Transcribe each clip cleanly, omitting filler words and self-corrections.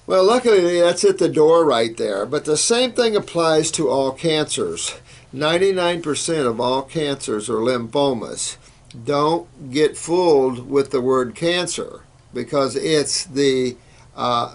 Well, luckily that's at the door right there. But the same thing applies to all cancers. 99% of all cancers are lymphomas. Don't get fooled with the word cancer, because it's the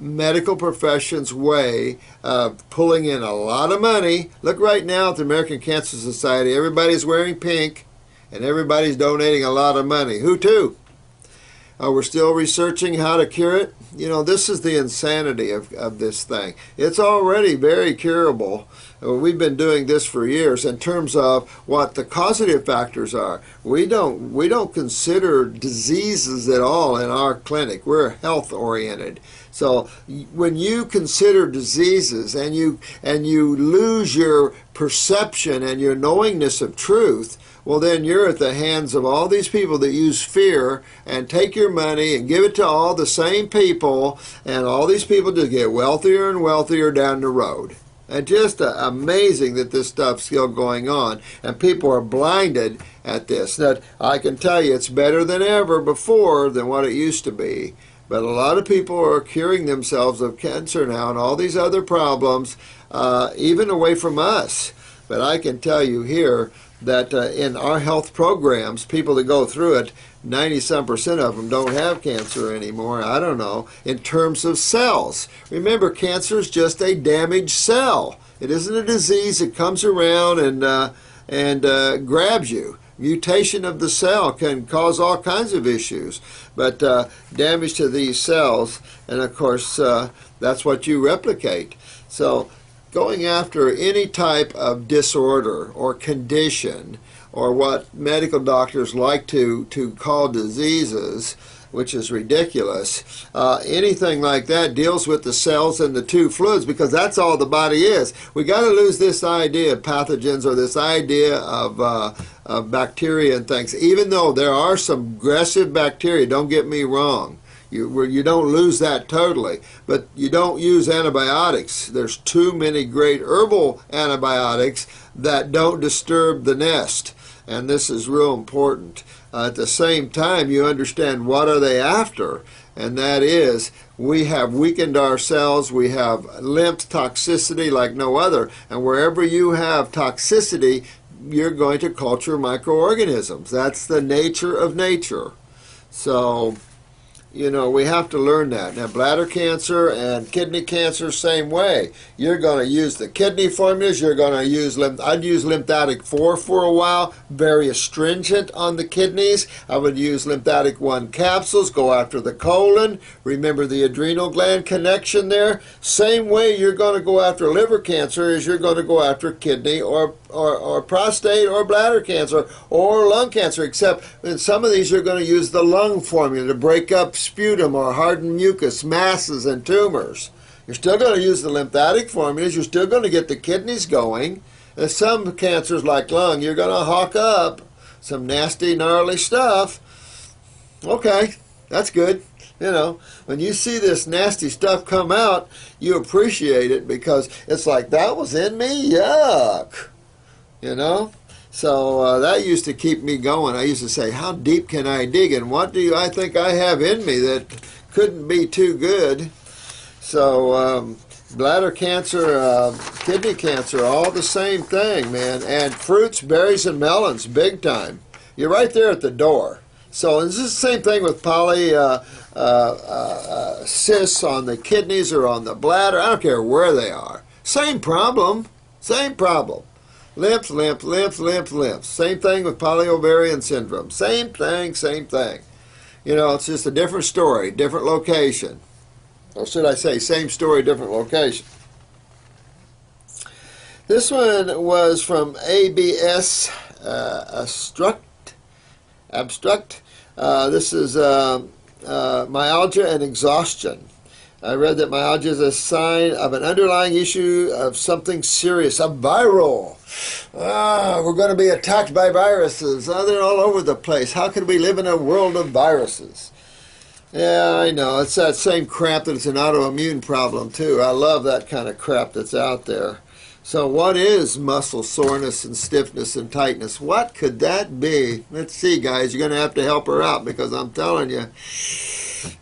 medical profession's way of pulling in a lot of money. Look right now at the American Cancer Society. Everybody's wearing pink and everybody's donating a lot of money. Who to? We're still researching how to cure it. You know, this is the insanity of this thing. It's already very curable. We've been doing this for years in terms of what the causative factors are. We don't consider diseases at all in our clinic. We're health oriented. So when you consider diseases and you lose your perception and your knowingness of truth, well, then you're at the hands of all these people that use fear and take your money and give it to all the same people, and all these people just get wealthier and wealthier down the road. And just amazing that this stuff's still going on, and people are blinded at this. Now, I can tell you it's better than ever before than what it used to be. But a lot of people are curing themselves of cancer now and all these other problems, even away from us. But I can tell you here that in our health programs, people that go through it, 90-some% of them don't have cancer anymore. I don't know. In terms of cells, remember, cancer is just a damaged cell. It isn't a disease. It comes around and grabs you. Mutation of the cell can cause all kinds of issues, but damage to these cells, and of course that's what you replicate. So going after any type of disorder or condition, or what medical doctors like to call diseases, which is ridiculous, anything like that deals with the cells and the two fluids, because that's all the body is. We got to lose this idea of pathogens, or this idea of bacteria and things. Even though there are some aggressive bacteria, don't get me wrong. You don't lose that totally, but you don't use antibiotics. There's too many great herbal antibiotics that don't disturb the nest, and this is real important. At the same time, you understand what are they after, and that is we have weakened our cells, we have lymph toxicity like no other, and wherever you have toxicity, you're going to culture microorganisms. That's the nature of nature. So, you know, we have to learn that. Now, bladder cancer and kidney cancer, same way. You're going to use the kidney formulas. You're going to use, I'd use lymphatic 4 for a while, very astringent on the kidneys. I would use lymphatic 1 capsules, go after the colon. Remember the adrenal gland connection there? Same way you're going to go after liver cancer as you're going to go after kidney or prostate or bladder cancer or lung cancer, except in some of these you're going to use the lung formula to break up sputum or hardened mucus, masses, and tumors. You're still going to use the lymphatic formulas. You're still going to get the kidneys going. And some cancers like lung, you're going to hawk up some nasty, gnarly stuff. Okay, that's good. You know, when you see this nasty stuff come out, you appreciate it, because it's like, that was in me? Yuck. You know? So that used to keep me going. I used to say, how deep can I dig, and what do I think I have in me that couldn't be too good? So bladder cancer, kidney cancer, all the same thing, man. And fruits, berries, and melons, big time. You're right there at the door. So this is the same thing with cysts on the kidneys or on the bladder. I don't care where they are. Same problem. Same problem. Lymph, lymph, lymph, lymph, lymph. Same thing with polyovarian syndrome. Same thing, same thing. You know, it's just a different story, different location. Or should I say, same story, different location. This one was from ABS Abstract. This is myalgia and exhaustion. I read that myalgia is a sign of an underlying issue of something serious, a viral. We're going to be attacked by viruses. They're all over the place. How can we live in a world of viruses? Yeah, I know. It's that same crap that it's an autoimmune problem, too. I love that kind of crap that's out there. So what is muscle soreness and stiffness and tightness? What could that be? Let's see, guys. You're going to have to help her out, because I'm telling you,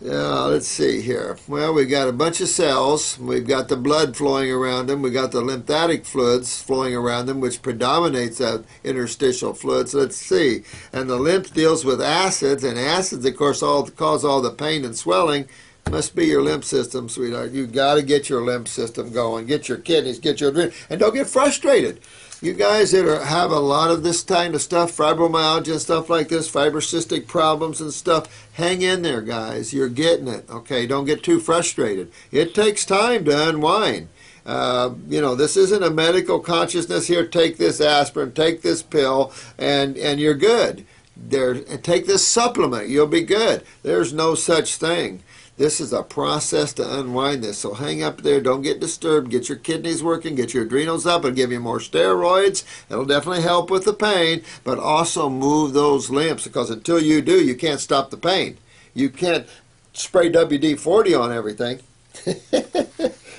Let's see here. Well, we've got a bunch of cells. We've got the blood flowing around them. We've got the lymphatic fluids flowing around them, which predominates that interstitial fluids. Let's see. And the lymph deals with acids, and acids, of course, cause all the pain and swelling. Must be your lymph system, sweetheart. You got to get your lymph system going. Get your kidneys, get your adrenal, and don't get frustrated. You guys that have a lot of this kind of stuff, fibromyalgia and stuff like this, fibrocystic problems and stuff, hang in there, guys. You're getting it, okay? Don't get too frustrated. It takes time to unwind. This isn't a medical consciousness here. Take this aspirin, take this pill, and you're good. Take this supplement. You'll be good. There's no such thing. This is a process to unwind this. So hang up there. Don't get disturbed. Get your kidneys working. Get your adrenals up. It'll give you more steroids. It'll definitely help with the pain, but also move those lymphs, because until you do, you can't stop the pain. You can't spray WD-40 on everything.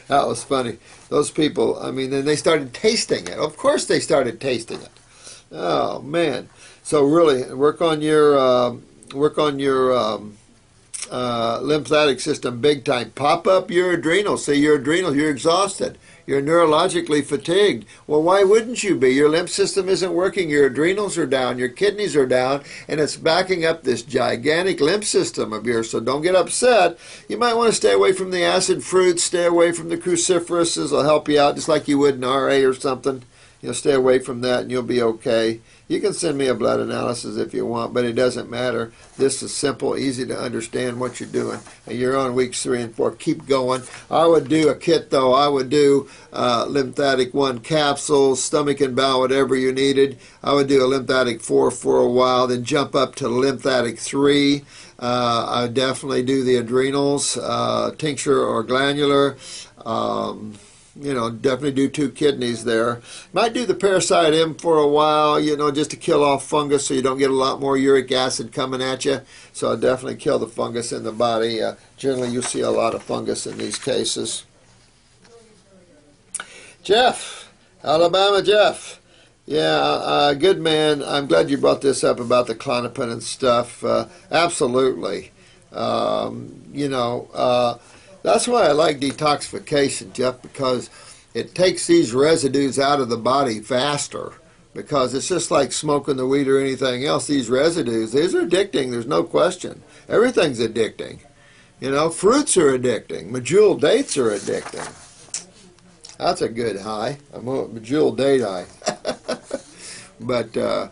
That was funny. Those people, I mean, then they started tasting it. Of course they started tasting it. Oh, man. So really, work on your lymphatic system big time. Pop up your adrenals. See, your adrenals, you're exhausted. You're neurologically fatigued. Well, why wouldn't you be? Your lymph system isn't working. Your adrenals are down. Your kidneys are down. And it's backing up this gigantic lymph system of yours. So don't get upset. You might want to stay away from the acid fruits. Stay away from the cruciferouses. Will help you out just like you would in RA or something. Stay away from that and you'll be okay. You can send me a blood analysis if you want, but it doesn't matter. This is simple, easy to understand what you're doing. And you're on weeks 3 and 4. Keep going. I would do a kit, though. I would do lymphatic 1 capsules, stomach and bowel, whatever you needed. I would do a lymphatic 4 for a while, then jump up to lymphatic 3. I would definitely do the adrenals, tincture or glandular. Definitely do 2 kidneys there. Might do the parasite M for a while, just to kill off fungus so you don't get a lot more uric acid coming at you. So I'll definitely kill the fungus in the body. Generally, you see a lot of fungus in these cases. Jeff, Alabama Jeff. Yeah, good man. I'm glad you brought this up about the Klonopin and stuff. Absolutely. That's why I like detoxification, Jeff, because it takes these residues out of the body faster. Because it's just like smoking the weed or anything else. These residues, these are addicting. There's no question. Everything's addicting. Fruits are addicting. Medjool dates are addicting. That's a good high. A medjool date high. But,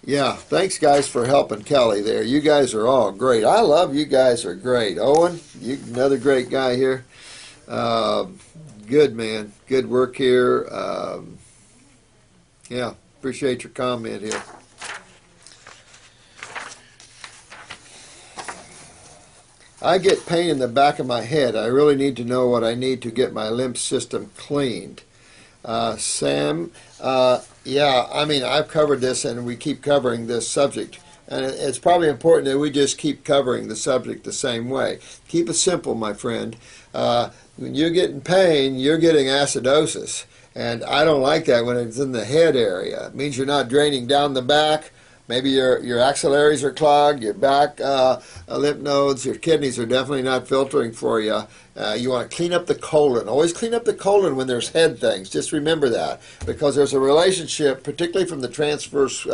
yeah, thanks, guys, for helping Kelly there. You guys are all great. I love you guys are great. Owen, you another great guy here. Good, man. Good work here. Yeah, appreciate your comment here. I get pain in the back of my head. I really need to know what I need to get my lymph system cleaned. Sam, yeah, I mean, I've covered this and we keep covering this subject. And it's probably important that we just keep covering the subject the same way. Keep it simple, my friend. When you're getting pain, you're getting acidosis. And I don't like that when it's in the head area. It means you're not draining down the back. Maybe your axillaries are clogged, your back lymph nodes, your kidneys are definitely not filtering for you. You want to clean up the colon. Always clean up the colon when there's head things. Just remember that, because there's a relationship, particularly from the transverse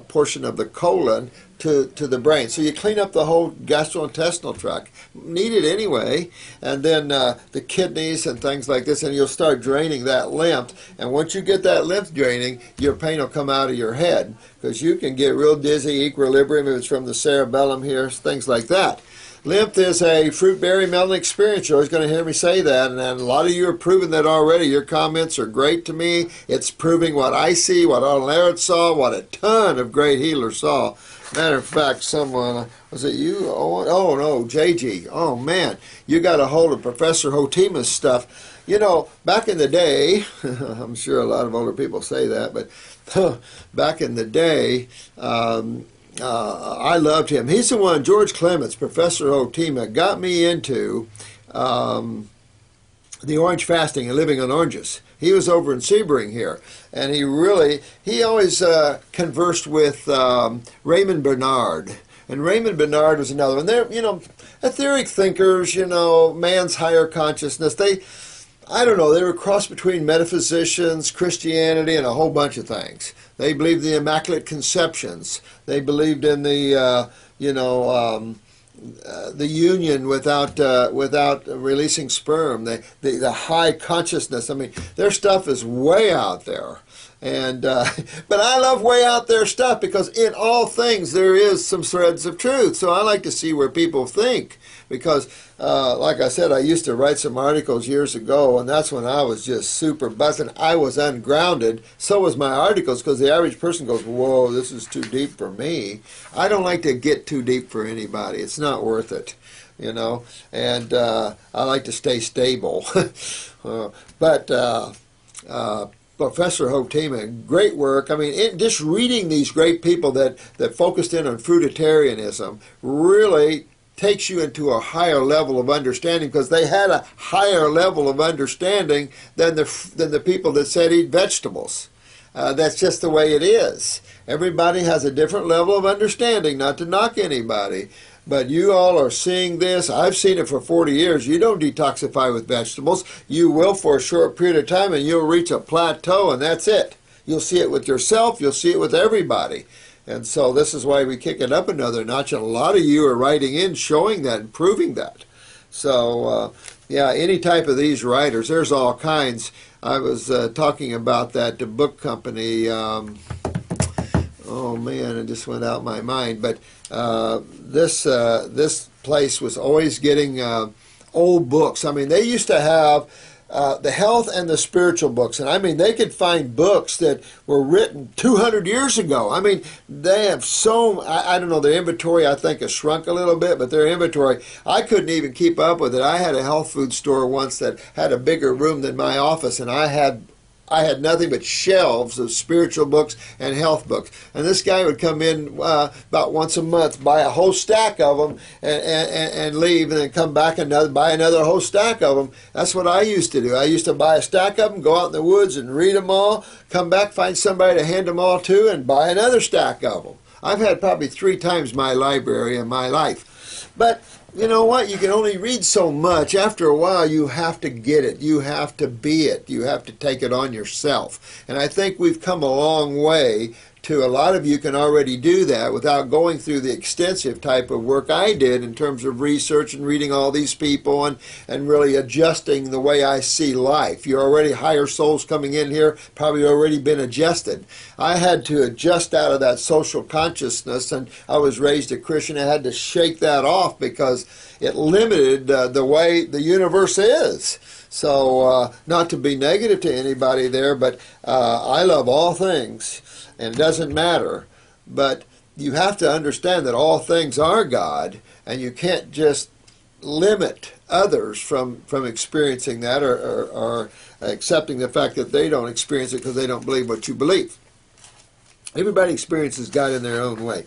portion of the colon to the brain. So you clean up the whole gastrointestinal tract. Need it anyway. And then the kidneys and things like this, and you'll start draining that lymph. And once you get that lymph draining, your pain will come out of your head, because you can get real dizzy, equilibrium, if it's from the cerebellum here, things like that. Lymph is a fruit, berry, melon experience. You're always going to hear me say that, and a lot of you are proving that already. Your comments are great to me. It's proving what I see, what Arnold saw, what a ton of great healers saw. Matter of fact, someone, was it you, Owen? Oh, no, JG. Oh, man, you got a hold of Professor Hotima's stuff. Back in the day, I'm sure a lot of older people say that, but back in the day, I loved him. He's the one, George Clements, Professor Hotima, got me into the orange fasting and living on oranges. He was over in Sebring here, and he always conversed with Raymond Bernard. And Raymond Bernard was another one. They're, etheric thinkers, man's higher consciousness. I don't know, they were a cross between metaphysicians, Christianity, and a whole bunch of things. They believed in the Immaculate Conceptions. They believed in the union without releasing sperm, the high consciousness. I mean, their stuff is way out there. And but I love way out there stuff because in all things there is some threads of truth. So I like to see where people think because, like I said, I used to write some articles years ago, and that's when I was just super buzzing. I was ungrounded. So was my articles because the average person goes, "Whoa, this is too deep for me." I don't like to get too deep for anybody. It's not worth it, And I like to stay stable, but. Professor Hotima, great work. I mean, just reading these great people that focused in on fruitarianism really takes you into a higher level of understanding because they had a higher level of understanding than the people that said eat vegetables. That's just the way it is. Everybody has a different level of understanding, not to knock anybody. But you all are seeing this. I've seen it for 40 years. You don't detoxify with vegetables. You will for a short period of time, and you'll reach a plateau, and that's it. You'll see it with yourself. You'll see it with everybody. And so this is why we kick it up another notch. And a lot of you are writing in showing that and proving that. So, yeah, any type of these writers, there's all kinds. I was talking about that book company. Oh, man, it just went out my mind. But this place was always getting old books. I mean, they used to have the health and the spiritual books. And I mean, they could find books that were written 200 years ago. I mean, they have I don't know, their inventory I think has shrunk a little bit, but their inventory, I couldn't even keep up with it. I had a health food store once that had a bigger room than my office, and I had nothing but shelves of spiritual books and health books. And this guy would come in about once a month, buy a whole stack of them, and leave, and then come back and buy another whole stack of them. That's what I used to do. I used to buy a stack of them, go out in the woods and read them all, come back, find somebody to hand them all to, and buy another stack of them. I've had probably 3 times my library in my life. But you know what? You can only read so much. After a while, you have to get it. You have to be it. You have to take it on yourself. And I think we've come a long way to a lot of you can already do that without going through the extensive type of work I did in terms of research and reading all these people and really adjusting the way I see life. You're already higher souls coming in here, probably already been adjusted. I had to adjust out of that social consciousness, and I was raised a Christian. I had to shake that off because it limited the way the universe is. So not to be negative to anybody there, but I love all things. And it doesn't matter, but you have to understand that all things are God, and you can't just limit others from experiencing that or accepting the fact that they don't experience it because they don't believe what you believe. Everybody experiences God in their own way.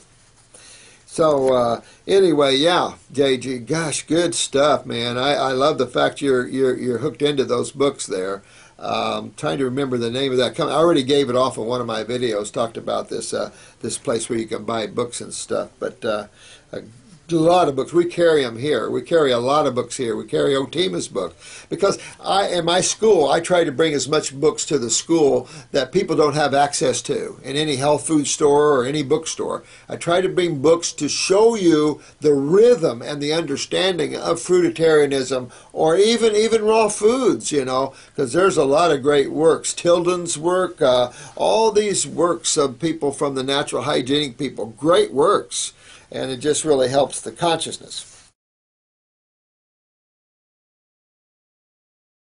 So anyway, yeah, JG, gosh, good stuff, man. I love the fact you're hooked into those books there. Trying to remember the name of that company. I already gave it off in one of my videos, talked about this this place where you can buy books and stuff. But a lot of books. We carry them here. We carry a lot of books here. We carry Hotima's book. Because in my school, I try to bring as much books to the school that people don't have access to in any health food store or any bookstore. I try to bring books to show you the rhythm and the understanding of fruitarianism or even raw foods, because there's a lot of great works. Tilden's work, all these works of people from the natural hygienic people, great works. And it just really helps the consciousness.